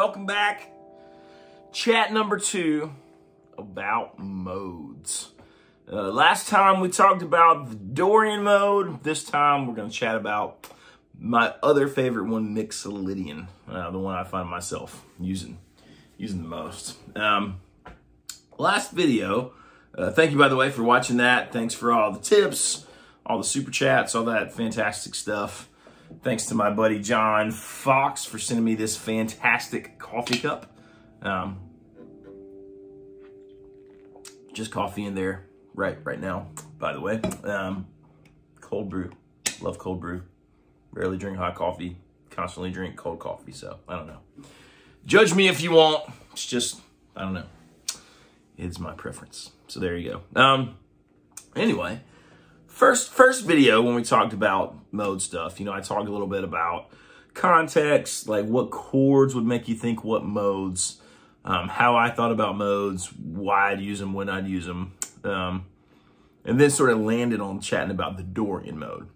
welcome back. Chat number 2 about modes. Last time we talked about the Dorian mode. This time we're going to chat about my other favorite one, Mixolydian, the one I find myself using the most. Last video, thank you, by the way, for watching that. Thanks for all the tips, all the super chats, all that fantastic stuff. Thanks to my buddy John Fox for sending me this fantastic coffee cup. Just coffee in there right now, by the way. Cold brew. Love cold brew. Rarely drink hot coffee. Constantly drink cold coffee, so I don't know. Judge me if you want. It's just, I don't know. It's my preference. So there you go. Anyway, first video when we talked about mode stuff, you know, I talked a little bit about context, like what chords would make you think what modes, how I thought about modes, why I'd use them, when I'd use them, and then sort of landed on chatting about the Dorian mode.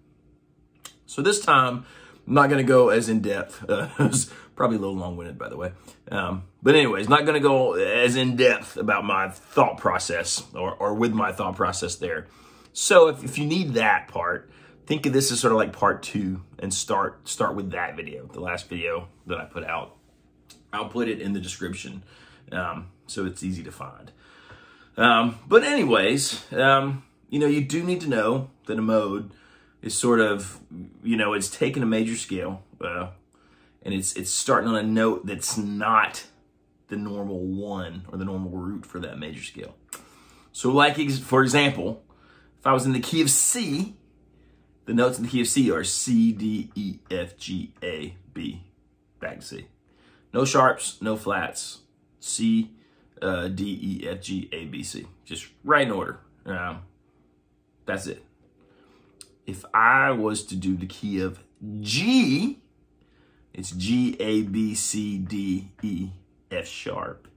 So this time, I'm not going to go as in-depth. It was probably a little long-winded, by the way. But anyways, not going to go as in-depth about my thought process or with my thought process there. So if you need that part, think of this as sort of like part 2 and start with that video, the last video that I put out. I'll put it in the description so it's easy to find. But anyways, you know, you do need to know that a mode is sort of, you know, it's taking a major scale and it's starting on a note that's not the normal 1 or the normal root for that major scale. So like, for example, if I was in the key of C, the notes in the key of C are C, D, E, F, G, A, B, back to C. No sharps, no flats. C, D, E, F, G, A, B, C. Just right in order. That's it. If I was to do the key of G, it's G, A, B, C, D, E, F sharp,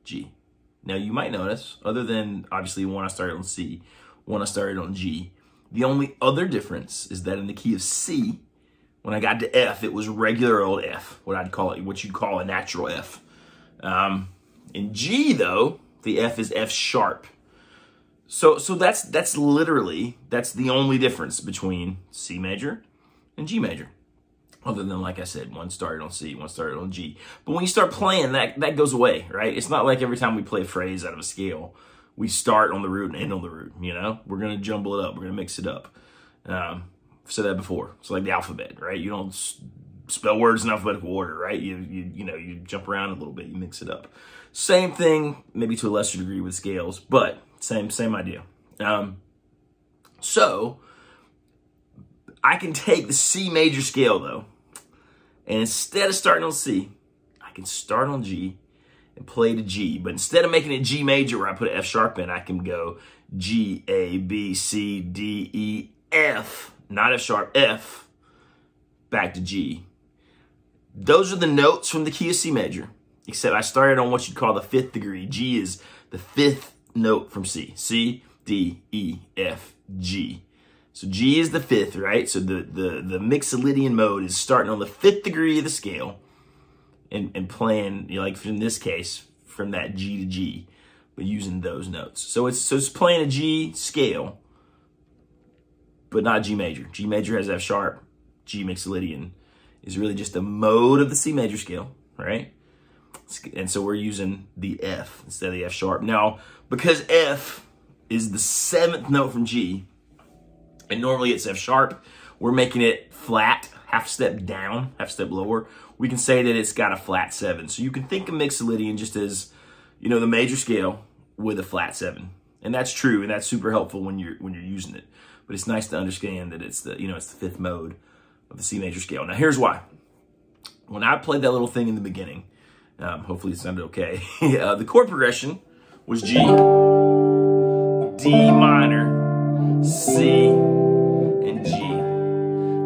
G. Now you might notice, other than obviously when I started on C, when I started on G, the only other difference is that in the key of C, when I got to F, it was regular old F, what you'd call a natural F. In G though, the F is F sharp. So that's literally, that's the only difference between C major and G major. Other than, like I said, one started on C, one started on G. But when you start playing, that goes away, right? It's not like every time we play a phrase out of a scale, we start on the root and end on the root, you know? We're going to jumble it up. We're going to mix it up. I've said that before. It's like the alphabet, right? You don't spell words in alphabetical order, right? You know, you jump around a little bit, you mix it up. Same thing, maybe to a lesser degree with scales, but same idea. So I can take the C major scale though, and instead of starting on C, I can start on G and play to G. But instead of making it G major where I put F sharp in, I can go G, A, B, C, D, E, F, not F sharp, F, back to G. Those are the notes from the key of C major, except I started on what you'd call the 5th degree. G is the 5th note from C. C, D, E, F, G. So G is the 5th, right? So the Mixolydian mode is starting on the 5th degree of the scale and playing, you know, like in this case, from that G to G, but using those notes. So it's playing a G scale, but not G major. G major has F sharp. G Mixolydian is really just a mode of the C major scale, right? And so we're using the F instead of the F sharp. Now, because F is the 7th note from G, and normally it's F sharp, we're making it flat, half step down, half step lower. We can say that it's got a flat 7. So you can think of Mixolydian just as, you know, the major scale with a flat 7. And that's true, and that's super helpful when you're using it. But it's nice to understand that it's the, you know, it's the 5th mode of the C major scale. Now here's why. When I played that little thing in the beginning, hopefully it sounded okay. The chord progression was G, D minor, C, and G.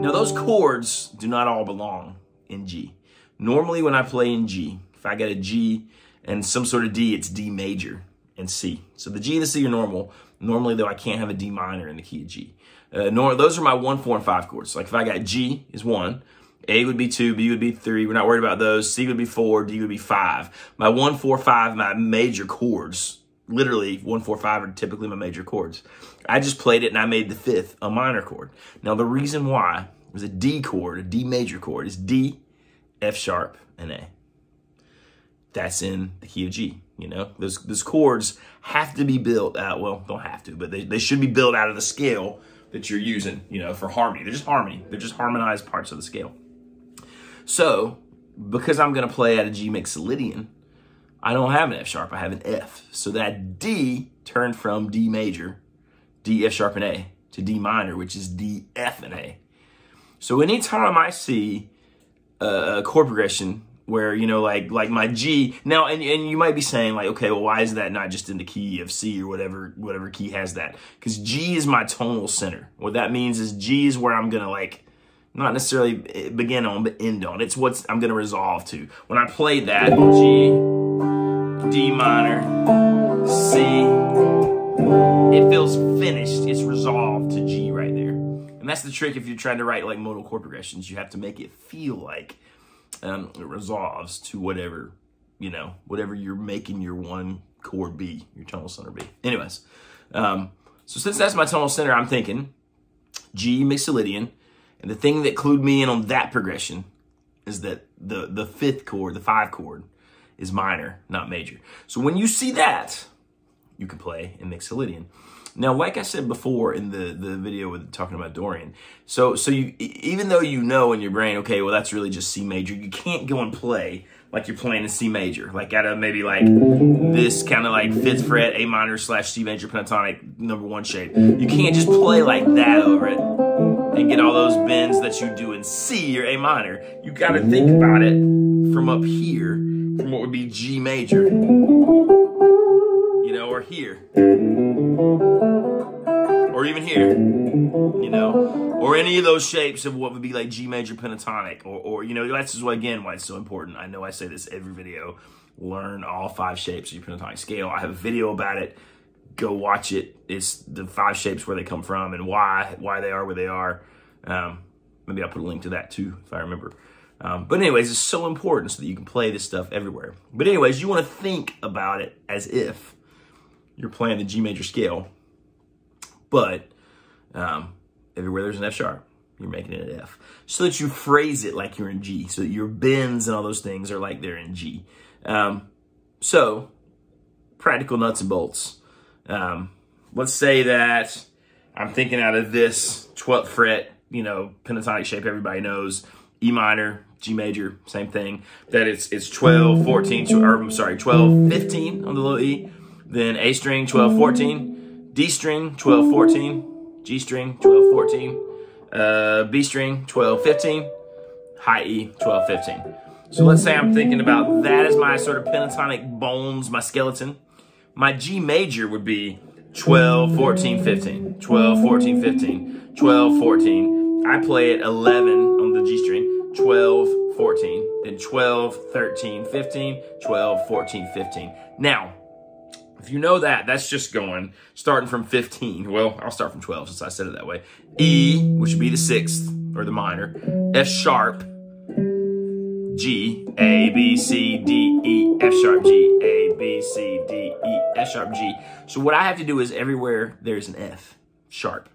Now those chords do not all belong in G. Normally when I play in G, if I got a G and some sort of D, it's D major and C. So the G and the C are normal. Normally though, I can't have a D minor in the key of G. Those are my 1, 4, and 5 chords. Like if I got G is 1, A would be 2, B would be 3. We're not worried about those. C would be 4, D would be 5. My 1, 4, 5, my major chords, literally 1, 4, 5 are typically my major chords. I just played it and I made the 5th a minor chord. Now the reason why is a D chord, a D major chord, is D, F sharp, and A. That's in the key of G. You know, those chords have to be built out. Well, don't have to, but they should be built out of the scale that you're using, you know, for harmony. They're just harmony. They're just harmonized parts of the scale. So, because I'm going to play at a G Mixolydian, I don't have an F sharp. I have an F. So that D turned from D major, D, F sharp, and A, to D minor, which is D, F, and A. So anytime I see a chord progression where, you know, like my G, now, and you might be saying, like, okay, well, why is that not just in the key of C or whatever key has that? Because G is my tonal center. What that means is G is where I'm going to, like, not necessarily begin on, but end on. It's what I'm going to resolve to. When I play that, G, D minor, C, it feels finished. It's resolved to G right there. And that's the trick if you're trying to write, like, modal chord progressions. You have to make it feel like it resolves to whatever, you know, whatever you're making your one chord be, your tonal center be. Anyways, so since that's my tonal center, I'm thinking G Mixolydian. And the thing that clued me in on that progression is that the 5th chord, the 5 chord, is minor, not major. So when you see that, you can play in Mixolydian. Now, like I said before in the video with talking about Dorian, so you, even though you know in your brain, okay, well, that's really just C major, you can't go and play like you're playing in C major, like at a maybe like this kind of like 5th fret, A minor / C major pentatonic #1 shape. You can't just play like that over it and get all those bends that you do in C or A minor. You got to think about it from up here, from what would be G major, you know, or here, or even here, you know, or any of those shapes of what would be like G major pentatonic, or you know, that's just, again, why it's so important. I know I say this every video, learn all 5 shapes of your pentatonic scale. I have a video about it. Go watch it. It's the 5 shapes, where they come from and why they are where they are. Maybe I'll put a link to that too, if I remember. But anyways, it's so important so that you can play this stuff everywhere. But anyways, you want to think about it as if you're playing the G major scale, but everywhere there's an F sharp, you're making it an F. So that you phrase it like you're in G, so that your bends and all those things are like they're in G. So, practical nuts and bolts. Let's say that I'm thinking out of this 12th fret, you know, pentatonic shape everybody knows, E minor, G major, same thing. That it's 12, 14, or I'm sorry, 12, 15 on the low E, then A string, 12, 14, D string, 12, 14, G string, 12, 14, B string, 12, 15, high E, 12, 15. So let's say I'm thinking about that as my sort of pentatonic bones, my skeleton. My G major would be 12, 14, 15, 12, 14, 15, 12, 14. I play it 11 on the G string, 12, 14, then 12, 13, 15, 12, 14, 15. Now, if you know that, that's just going, starting from 15. Well, I'll start from 12 since I said it that way. E, which would be the 6th, or the minor. F sharp, G, A, B, C, D, E, F sharp, G, A, B, C, D, E, F sharp, G. So what I have to do is everywhere there's an F sharp,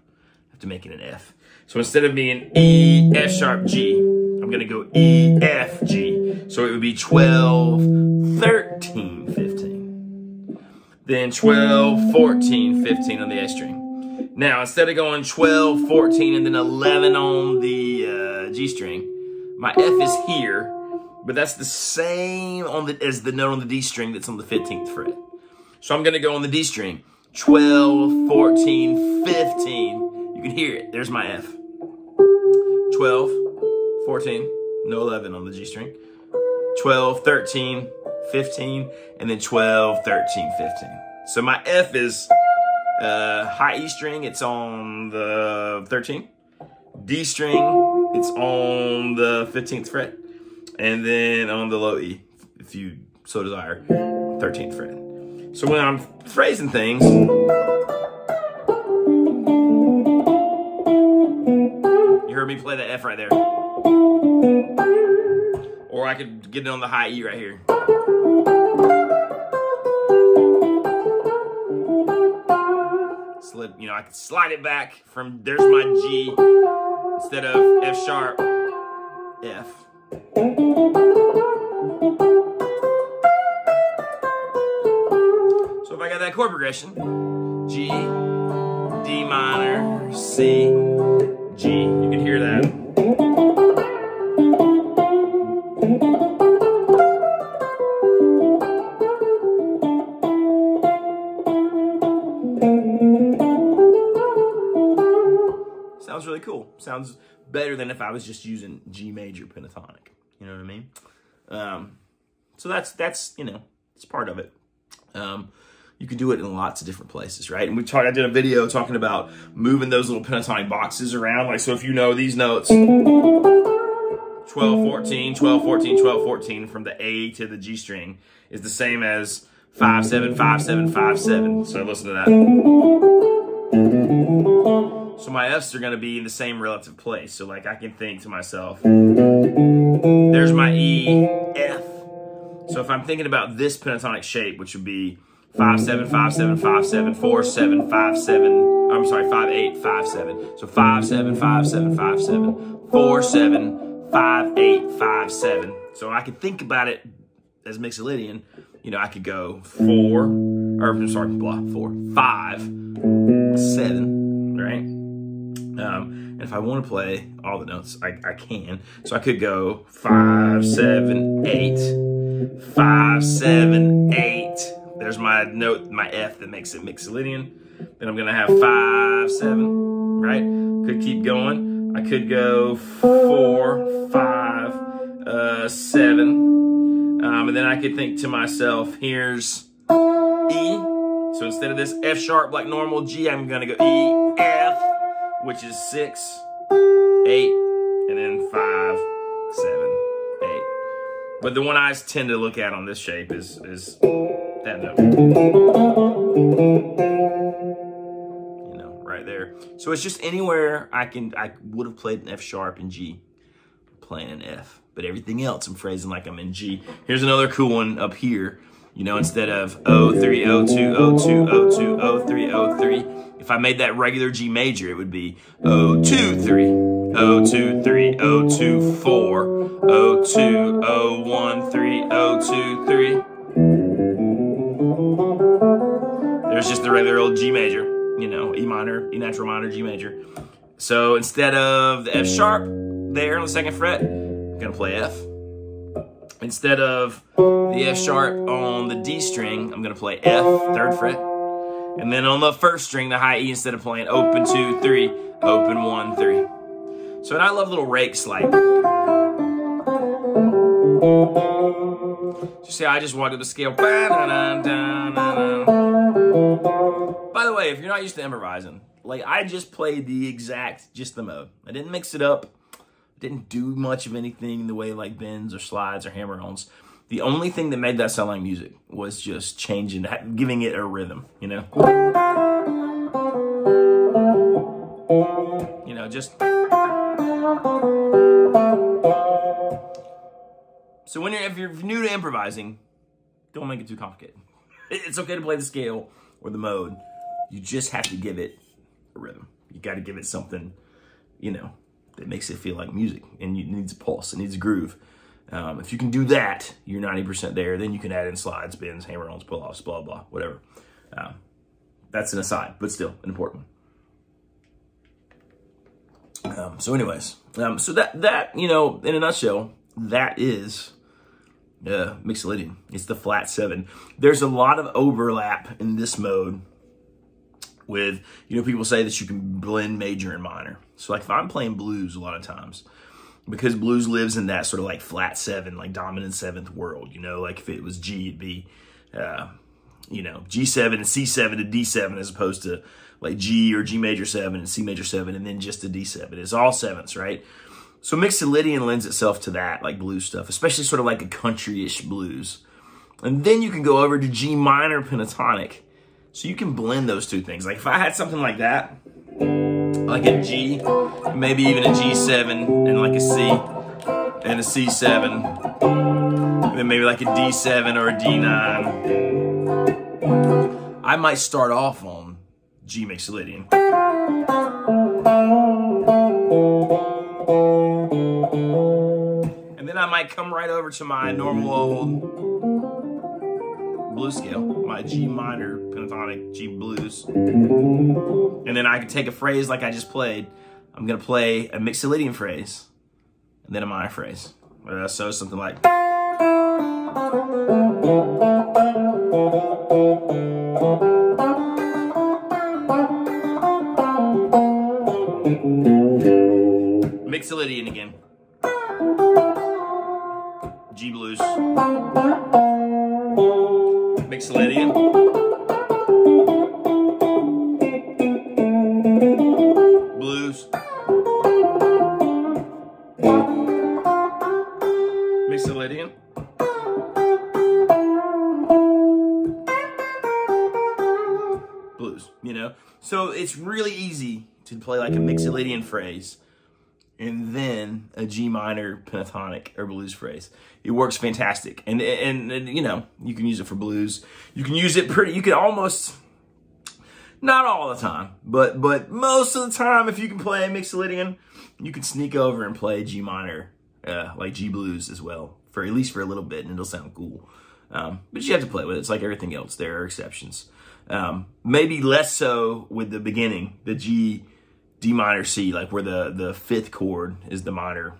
I have to make it an F. So instead of being E, F sharp, G, I'm going to go E, F, G. So it would be 12, 13, 15. Then 12, 14, 15 on the A string. Now, instead of going 12, 14, and then 11 on the G string, my F is here, but that's the same as the note on the D string that's on the 15th fret. So I'm going to go on the D string, 12, 14, 15. You can hear it. There's my F. 12, 14, no 11 on the G string. 12, 13, 15, and then 12, 13, 15. So my F is high E string. It's on the 13th. D string, it's on the 15th fret. And then on the low E, if you so desire, 13th fret. So when I'm phrasing things, you heard me play the F right there. Or I could get it on the high E right here. You know, I could slide it back from, there's my G, instead of F sharp, F. So if I got that chord progression, G, D minor, C, G, you can hear that. Sounds really cool. Sounds better than if I was just using G major pentatonic. You know what I mean? So that's you know, it's part of it. You can do it in lots of different places, right? And I did a video talking about moving those little pentatonic boxes around. Like, so if you know these notes, 12, 14, 12, 14, 12, 14 from the A to the G string is the same as 5, 7, 5, 7, 5, 7. So listen to that. So my Fs are going to be in the same relative place. So like I can think to myself, there's my E, F. So if I'm thinking about this pentatonic shape, which would be 5, 7, 5, 7, 5, 7, 4, 7, 5, 7. I'm sorry, 5, 8, 5, 7. So 5, 7, 5, 7, 5, 7, 4, 7, 5, 8, 5, 7. So I could think about it as Mixolydian. You know, I could go 4, or I'm sorry, 4, 5, 7, right? And if I want to play all the notes, I can. So I could go 5, 7, 8, 5, 7, 8. There's my note, my F that makes it Mixolydian. Then I'm gonna have 5, 7, right? Could keep going. I could go 4, 5, 7. And then I could think to myself, here's E. So instead of this F sharp like normal G, I'm gonna go E, F, which is 6, 8, and then 5, 7, 8. But the one I tend to look at on this shape is that note. You know, right there. So it's just anywhere I would have played an F sharp and G, playing an F. But everything else I'm phrasing like I'm in G. Here's another cool one up here. You know, instead of 03, 02, 02, 02, 03, 03, if I made that regular G major, it would be 02, 3, 02, 3, 02, 4, 02, 01, 3, 02, 3. There's just the regular old G major, you know, E minor, E natural minor, G major. So instead of the F sharp there on the 2nd fret, I'm gonna play F. Instead of the F sharp on the D string, I'm gonna play F, 3rd fret. And then on the 1st string, the high E, instead of playing open 2, 3, open 1, 3. So and I love little rakes like. So see, I just walked up the scale. By the way, if you're not used to improvising, like I just played just the mode. I didn't mix it up. Didn't do much of anything in the way like bends or slides or hammer-ons. The only thing that made that sound like music was just changing, giving it a rhythm, you know? You know, just... So if you're new to improvising, don't make it too complicated. It's okay to play the scale or the mode. You just have to give it a rhythm. You got to give it something, you know, that makes it feel like music, and it needs a pulse, it needs a groove. If you can do that, you're 90% there. Then you can add in slides, bends, hammer-ons, pull-offs, blah, blah, whatever. That's an aside, but still an important one. So anyways, so that, you know, in a nutshell, that is Mixolydian. It's the flat 7. There's a lot of overlap in this mode with, you know, people say that you can blend major and minor. So like if I'm playing blues a lot of times, because blues lives in that sort of like flat 7, like dominant 7th world, you know, like if it was G, it'd be, you know, G7 and C7 to D7 as opposed to like G or G major 7 and C major 7 and then just a D7. It's all 7ths, right? So Mixolydian lends itself to that, like blues stuff, especially sort of like a country-ish blues. And then you can go over to G minor pentatonic. So you can blend those two things. Like if I had something like that, like a G, maybe even a G7 and like a C, and a C7, and then maybe like a D7 or a D9. I might start off on G Mixolydian. And then I might come right over to my normal old blues scale, my G minor pentatonic G blues. And then I could take a phrase like I just played. I'm gonna play a Mixolydian phrase and then a minor phrase. So something like Mixolydian again. G blues. Mixolydian. Blues. Mixolydian. Blues, you know? So it's really easy to play like a Mixolydian phrase and then a G minor pentatonic or blues phrase. It works fantastic. And you know, you can use it for blues. You can use it you can almost, not all the time, but most of the time, if you can play a Mixolydian, you can sneak over and play G minor, like G blues as well, for at least for a little bit, and it'll sound cool. But you have to play with it. It's like everything else. There are exceptions. Maybe less so with the beginning, the G, D minor, C, like where the fifth chord is the minor,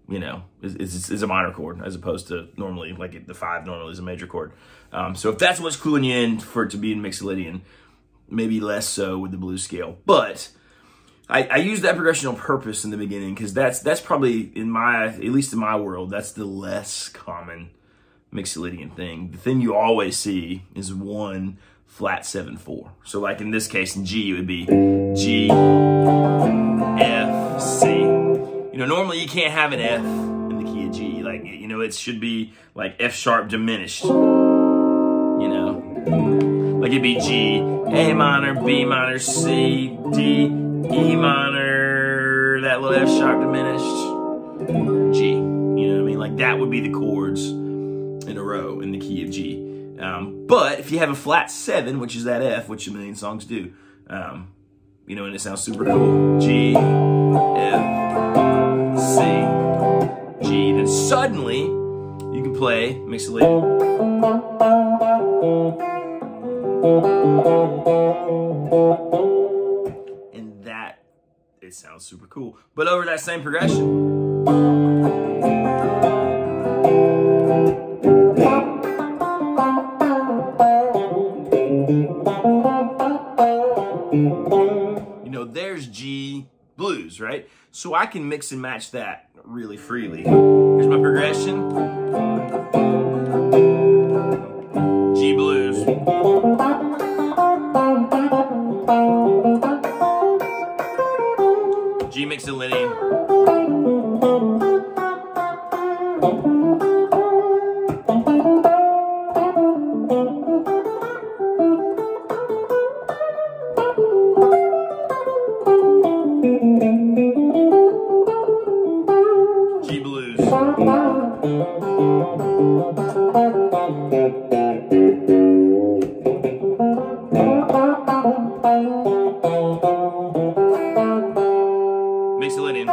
you know, is a minor chord as opposed to normally, like the 5 normally is a major chord. So if that's what's cluing you in for it to be in Mixolydian, maybe less so with the blues scale. But I use that progression on purpose in the beginning because that's probably, at least in my world, that's the less common Mixolydian thing. The thing you always see is 1 flat 7/4. So like in this case in G, it would be G, F, C. You know, normally you can't have an F in the key of G. Like, you know, it should be like F sharp diminished. You know, like it'd be G, A minor, B minor, C, D, E minor, that little F sharp diminished, G. You know what I mean? Like that would be the chords in a row in the key of G. But if you have a flat 7, which is that F, which a million songs do, you know, and it sounds super cool. G, F, C, G. Then suddenly you can play Mixolydian. And that, it sounds super cool. But over that same progression. You know, there's G blues, right? So I can mix and match that really freely. Here's my progression. G blues. G Mixolydian. G blues. Mixolydian.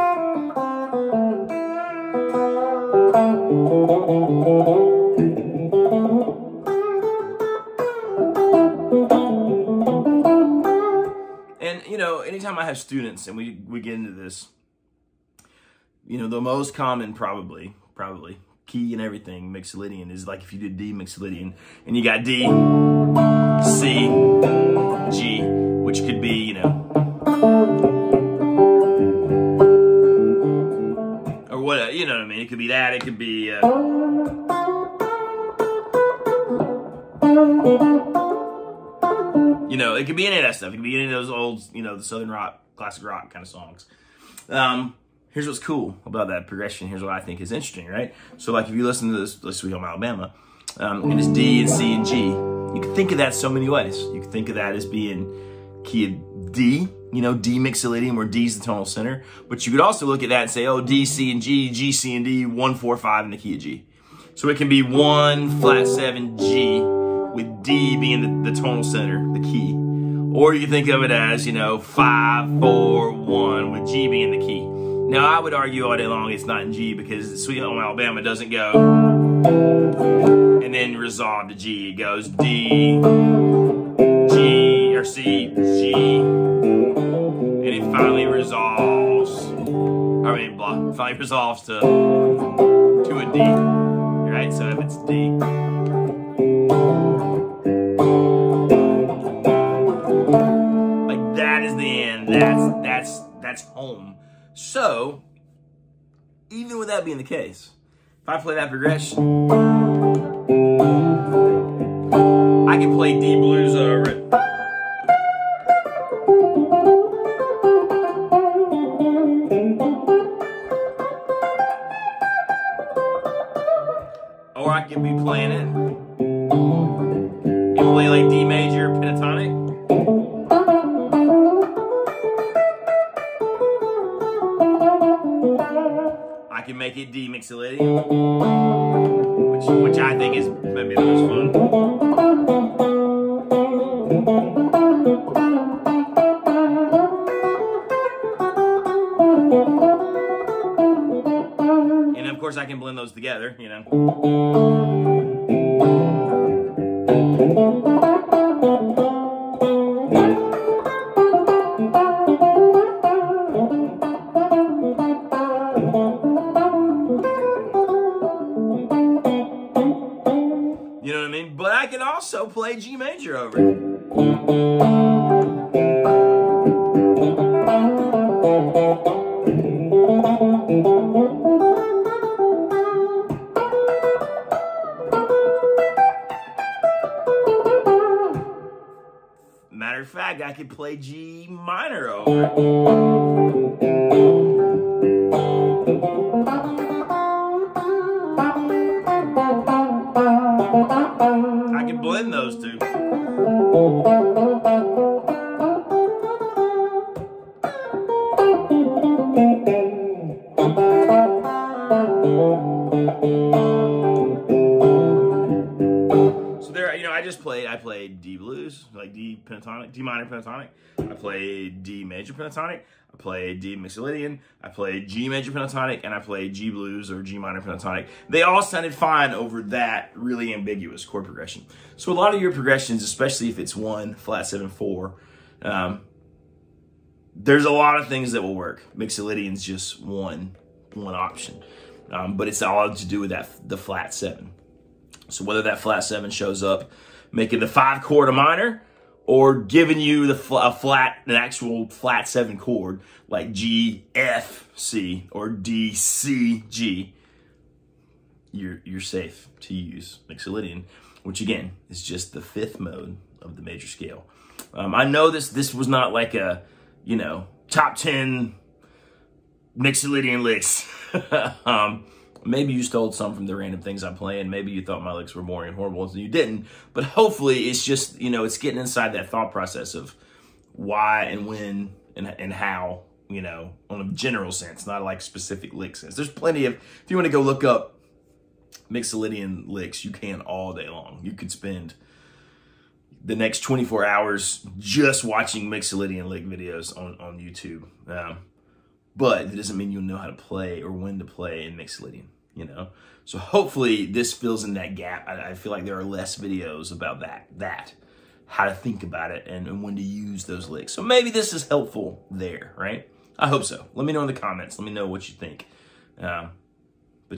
And you know, anytime I have students and we get into this, you know, the most common probably key and everything Mixolydian is like if you did D Mixolydian and you got D, C, G, which could be, you know, or what, you know what I mean? It could be that, it could be, you know, it could be any of that stuff. It could be any of those old, you know, the Southern rock, classic rock kind of songs. Here's what's cool about that progression. Here's what I think is interesting, right? So like if you listen to this Sweet Home Alabama, and it's D and C and G, you can think of that so many ways. You can think of that as being key of D, you know, D Mixolydian, where D is the tonal center. But you could also look at that and say, oh, D, C, and G, G, C, and D, 1, 4, 5 in the key of G. So it can be 1, flat 7, G, with D being the tonal center, the key. Or you can think of it as, you know, 5, 4, 1, with G being the key. Now, I would argue all day long it's not in G, because Sweet Home Alabama doesn't go and then resolve to G. It goes D, G, or C, G, and it finally resolves, finally resolves to a D, right? So if it's D, like that is the end. That's home. So, even with that being the case, if I play that progression, I can play D blues over it. Or I can be playing it and play like D major pentatonic. I can make it D Mixolydian, which I think is maybe the most fun. And of course I can blend those together, you know. You know what I mean? But I can also play G major over it. Matter of fact, I could play G minor over it. I can blend those two. So there, you know, I played D blues, like D pentatonic, D minor pentatonic. I played D major pentatonic. I played D Mixolydian. I played G major pentatonic, and I played G blues or G minor pentatonic. They all sounded fine over that really ambiguous chord progression. So a lot of your progressions, especially if it's 1, flat 7, 4, there's a lot of things that will work. Mixolydian's just one option, but it's all to do with the flat 7. So whether that flat 7 shows up making the 5 chord a minor, or giving you an actual flat 7 chord like G, F, C, or D, C, G, you're safe to use Mixolydian, which again is just the 5th mode of the major scale. I know this was not like a, you know, top 10 Mixolydian licks. Maybe you stole some from the random things I'm playing. Maybe you thought my licks were boring and horrible, and you didn't. But hopefully it's just, you know, it's getting inside that thought process of why and when and how, you know, on a general sense, not like specific lick sense. There's plenty of, if you want to go look up Mixolydian licks, you can all day long. You could spend the next 24 hours just watching Mixolydian lick videos on YouTube. But it doesn't mean you'll know how to play or when to play in Mixolydian, you know? So hopefully this fills in that gap. I feel like there are less videos about that, how to think about it and when to use those licks. So maybe this is helpful there, right? I hope so. Let me know in the comments. Let me know what you think. But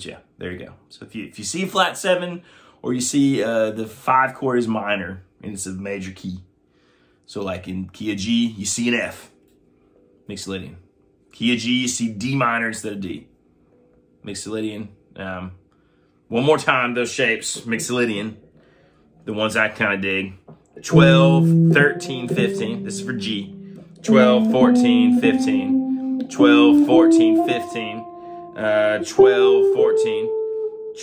yeah, there you go. So if you see flat 7 or you see the 5 chord is minor and it's a major key. So like in key of G, you see an F, Mixolydian. Key of G, you see D minor instead of D. Mixolydian. One more time, those shapes, Mixolydian. The ones I kind of dig. 12, 13, 15. This is for G. 12, 14, 15. 12, 14, 15. 12, 14.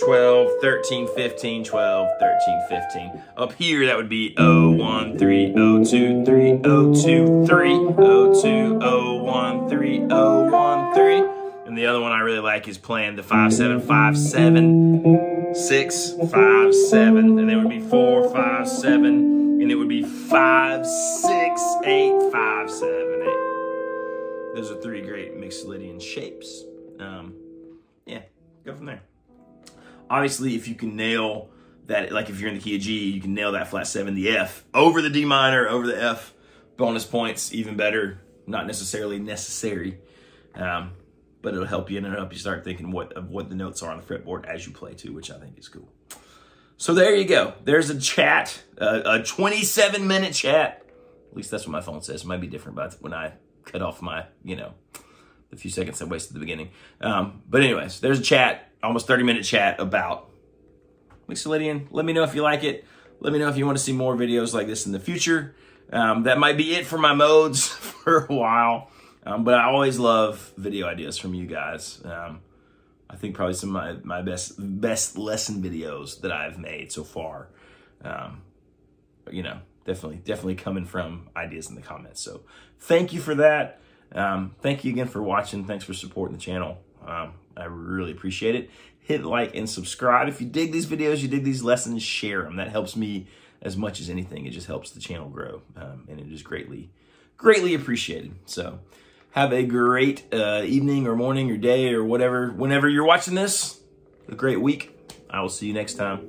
12, 13, 15, 12, 13, 15. Up here, that would be 0, 1, 3, 0, 2, 3, 0, 2, 3, 0, 2, 0, 1, 3, 0, 1, 3. And the other one I really like is playing the 5, 7, 5, 7, 6, 5, 7. And it would be 4, 5, 7. And it would be 5, 6, 8, 5, 7, 8. Those are 3 great Mixolydian shapes. Yeah, go from there. Obviously, if you can nail that, like if you're in the key of G, you can nail that flat 7, the F, over the D minor, over the F, bonus points, even better. Not necessarily necessary, but it'll help you, and it'll help you start thinking of what the notes are on the fretboard as you play too, which I think is cool. So there you go. There's a chat, a 27-minute chat. At least that's what my phone says. It might be different but when I cut off my, the few seconds I wasted at the beginning. But anyways, there's a chat, almost 30-minute chat about Mixolydian. Let me know if you like it. Let me know if you want to see more videos like this in the future. That might be it for my modes for a while. But I always love video ideas from you guys. I think probably some of my best lesson videos that I've made so far. Definitely coming from ideas in the comments. So thank you for that. Thank you again for watching. Thanks for supporting the channel. I really appreciate it. Hit like and subscribe. If you dig these videos, you dig these lessons, share them. That helps me as much as anything. It just helps the channel grow. And it is greatly appreciated. So have a great evening or morning or day or whatever, whenever you're watching this. A great week. I will see you next time.